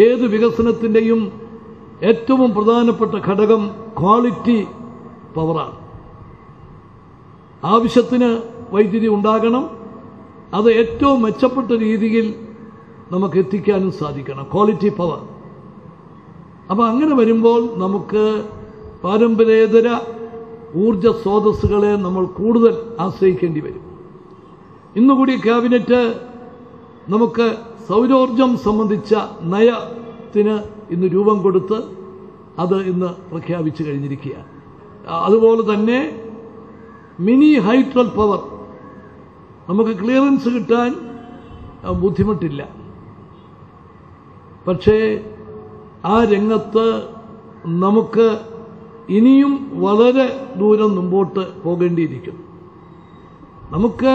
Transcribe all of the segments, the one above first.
ഏത് വികസനത്തിൻ്റെയും ഏറ്റവും പ്രധാനപ്പെട്ട ഘടകം ക്വാളിറ്റി പവറാണ്. ആവശ്യത്തിന് വൈദ്യുതി ഉണ്ടാകണം, അത് ഏറ്റവും മെച്ചപ്പെട്ട രീതിയിൽ നമുക്ക് എത്തിക്കാനും സാധിക്കണം, ക്വാളിറ്റി പവർ. അപ്പോൾ അങ്ങനെ വരുമ്പോൾ നമുക്ക് പാരമ്പര്യേതര ഊർജ സ്രോതസ്സുകളെ നമ്മൾ കൂടുതൽ ആശ്രയിക്കേണ്ടി വരും. ഇന്നുകൂടി ക്യാബിനറ്റ് നമുക്ക് സൗരോർജം സംബന്ധിച്ച നയത്തിന് ഇന്ന് രൂപം കൊടുത്ത് അത് ഇന്ന് പ്രഖ്യാപിച്ചു കഴിഞ്ഞിരിക്കുകയാണ്. അതുപോലെ തന്നെ മിനി ഹൈഡ്രൽ പവർ നമുക്ക് ക്ലിയറൻസ് കിട്ടാൻ ബുദ്ധിമുട്ടില്ല. പക്ഷേ ആ രംഗത്ത് നമുക്ക് ഇനിയും വളരെ ദൂരം മുമ്പോട്ട് പോകേണ്ടിയിരിക്കുന്നു. നമുക്ക്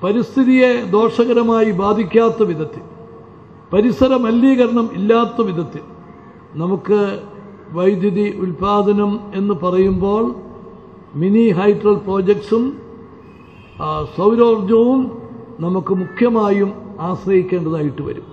പരിസ്ഥിതിയെ ദോഷകരമായി ബാധിക്കാത്ത വിധത്തിൽ, പരിസര മലിനീകരണം ഇല്ലാത്ത വിധത്തിൽ നമുക്ക് വൈദ്യുതി ഉൽപാദനം എന്ന് പറയുമ്പോൾ മിനി ഹൈഡ്രൽ പ്രോജക്ട്സും സൗരോർജവും നമുക്ക് മുഖ്യമായും ആശ്രയിക്കേണ്ടതായിട്ട് വരും.